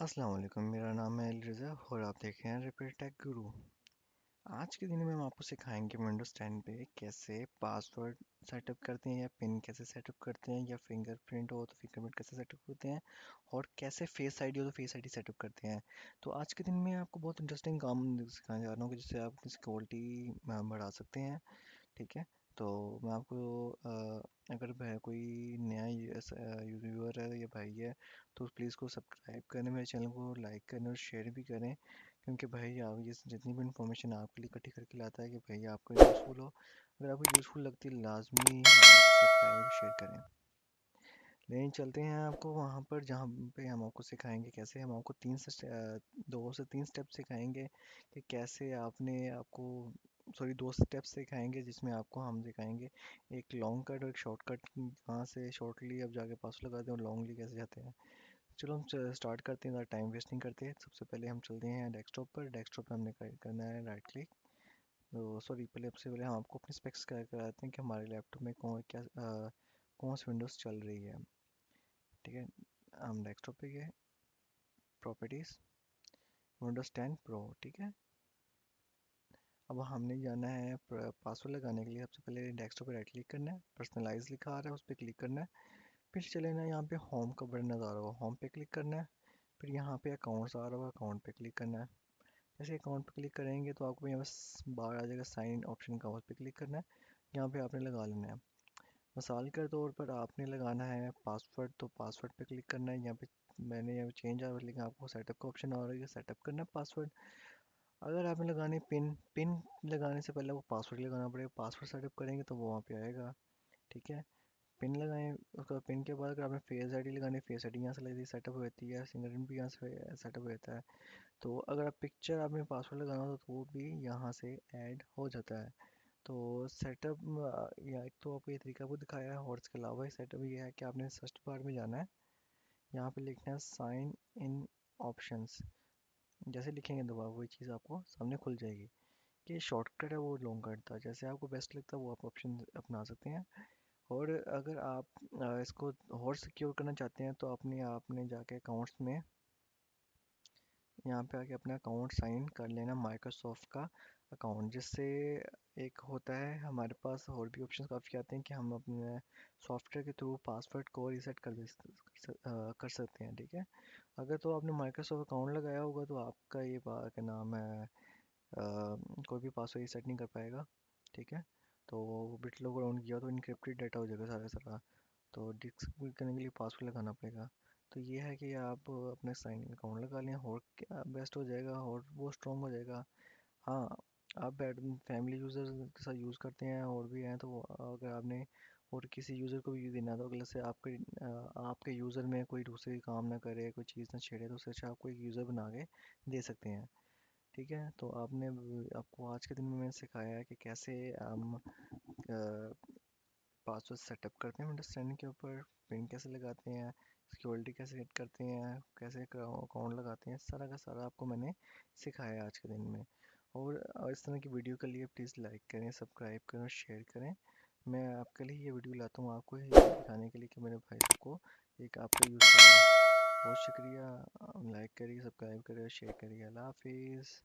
अस्सलाम वालेकुम, मेरा नाम है अली रज़ा और आप देख रहे हैं रिपेयर टेक गुरु। आज के दिन में हम आपको सिखाएंगे विंडोज़ 10 पे कैसे पासवर्ड सेटअप करते हैं या पिन कैसे सेटअप करते हैं या फिंगरप्रिंट हो तो फिंगरप्रिंट कैसे सेटअप करते हैं और कैसे फेस आईडी हो तो फेस आईडी सेटअप करते हैं। तो आज के दिन में आपको बहुत इंटरेस्टिंग काम सिखाने जा रहा हूँ कि जिससे आप सिक्योरिटी बढ़ा सकते हैं। ठीक है। तो मैं आपको अगर कोई नया व्यूअर है या भाई है तो प्लीज़ को सब्सक्राइब करें, मेरे चैनल को लाइक करें और शेयर भी करें, क्योंकि भाई आप ये जितनी भी इंफॉर्मेशन आपके लिए इकट्ठी करके लाता है कि भाई आपको यूज़फुल हो। अगर आपको यूज़फुल लगती है लाजमी लाइक सब्सक्राइब शेयर करें। लेकिन चलते हैं आपको वहाँ पर जहाँ पे हम आपको सिखाएंगे कैसे। हम आपको 2 से 3 स्टेप सिखाएंगे कि कैसे आपने आपको सॉरी 2 स्टेप्स सिखाएंगे जिसमें आपको हम सिखाएंगे एक लॉन्ग कट और एक शॉर्ट कट। वहाँ से शॉर्टली अब जाके पास लगाते हैं और लॉन्गली कैसे जाते हैं। चलो हम स्टार्ट करते हैं, ज़्यादा टाइम वेस्ट नहीं करते। सबसे पहले हम चलते हैं डेस्कटॉप पर। डेस्कटॉप पर हमने करना है राइट क्लिक। तो सॉरी सबसे पहले हम आपको अपने स्पेक्स कराते हैं कि हमारे लैपटॉप में कौन सी विंडोज़ चल रही है। ठीक है। हम डेस्कटॉप पे गए, प्रॉपर्टीज, विंडोज़ 10 प्रो। ठीक है। अब हमने जाना है पासवर्ड लगाने के लिए। सबसे पहले डेस्कटॉप पे राइट क्लिक करना है, पर्सनलाइज लिखा आ रहा है उस पर क्लिक करना है। फिर चले ना, यहाँ पे होम का बटन नज़र आ रहा होगा, होम पे क्लिक करना है। फिर यहाँ पे अकाउंट्स आ रहा होगा, अकाउंट पे क्लिक करना है। जैसे अकाउंट पे क्लिक करेंगे तो आपको यहाँ बस बाहर आ जाएगा साइन इन ऑप्शन का, उस पर क्लिक करना है। यहाँ पे आपने लगा लेना है। मिसाल के तौर पर आपने लगाना है पासवर्ड, तो पासवर्ड पे क्लिक करना है। यहाँ पे मैंने यहाँ चेंज आ लेकिन आपको सेटअप का ऑप्शन आ रहा है, सेटअप करना है पासवर्ड। अगर आपने लगाने पिन पिन लगाने से पहले वो पासवर्ड लगाना पड़ेगा। पासवर्ड सेटअप करेंगे तो वो वहाँ पे आएगा। ठीक है। पिन लगाएं, उसका पिन के बाद अगर आपने फेस आईडी लगानी है, फेस आईडी यहाँ से लगती है सेटअप होती है, फिंगरप्रिंट भी यहाँ से सेटअप होता है। तो अगर आप पिक्चर आपने पासवर्ड लगाना हो तो वो भी यहाँ से ऐड हो जाता है। तो सेटअप या एक तो आपको ये तरीका आपको दिखाया है, और इसके अलावा सेटअप ये है कि आपने सर्च बार में जाना है, यहाँ पे लिखना है साइन इन ऑप्शंस। जैसे लिखेंगे दोबारा वही चीज़ आपको सामने खुल जाएगी। कि शॉर्टकट है वो लॉन्ग कट था, जैसे आपको बेस्ट लगता है वो आप ऑप्शन अपना सकते हैं। और अगर आप इसको और सिक्योर करना चाहते हैं तो अपने आपने जाके अकाउंट्स में यहाँ पे आके अपना अकाउंट साइन कर लेना, माइक्रोसॉफ्ट का अकाउंट, जिससे एक होता है हमारे पास और भी ऑप्शंस काफ़ी आते हैं कि हम अपने सॉफ्टवेयर के थ्रू पासवर्ड को रीसेट कर सकते हैं। ठीक है। अगर तो आपने माइक्रोसॉफ्ट अकाउंट लगाया होगा तो आपका ये क्या नाम है, कोई भी पासवर्ड रीसेट नहीं कर पाएगा। ठीक है। तो बिट लोग राउंड किया तो इनक्रिप्टेड डाटा हो जाएगा सारा सारा। तो डिस्क करने के लिए पासवर्ड लगाना पड़ेगा। तो ये है कि आप अपने साइन इन अकाउंट लगा लें और क्या बेस्ट हो जाएगा और वो स्ट्रॉन्ग हो जाएगा। हाँ, आप बैड फैमिली यूज़र के साथ यूज़ करते हैं और भी हैं तो अगर आपने और किसी यूज़र को भी यूज़ देना है तो अगले से आपके यूज़र में कोई दूसरी काम ना करे, कोई चीज़ ना छेड़े, तो उससे अच्छा आपको एक यूज़र बना के दे सकते हैं। ठीक है। तो आपको आज के दिन में मैंने सिखाया है कि कैसे हम पासवर्ड सेटअप करते हैं विंडोज 10 के ऊपर, पिन कैसे लगाते हैं, सिक्योरिटी कैसे सेट करते हैं, कैसे अकाउंट लगाते हैं, सारा का सारा आपको मैंने सिखाया है आज के दिन में। और इस तरह की वीडियो के लिए प्लीज़ लाइक करें, सब्सक्राइब करें और शेयर करें। मैं आपके लिए ये वीडियो लाता हूँ आपको ये दिखाने के लिए कि मेरे भाई सबको एक आपका यूज़ करें। बहुत शुक्रिया। लाइक करिए, सब्सक्राइब करिए और शेयर करिए। अल्लाह हाफिज़।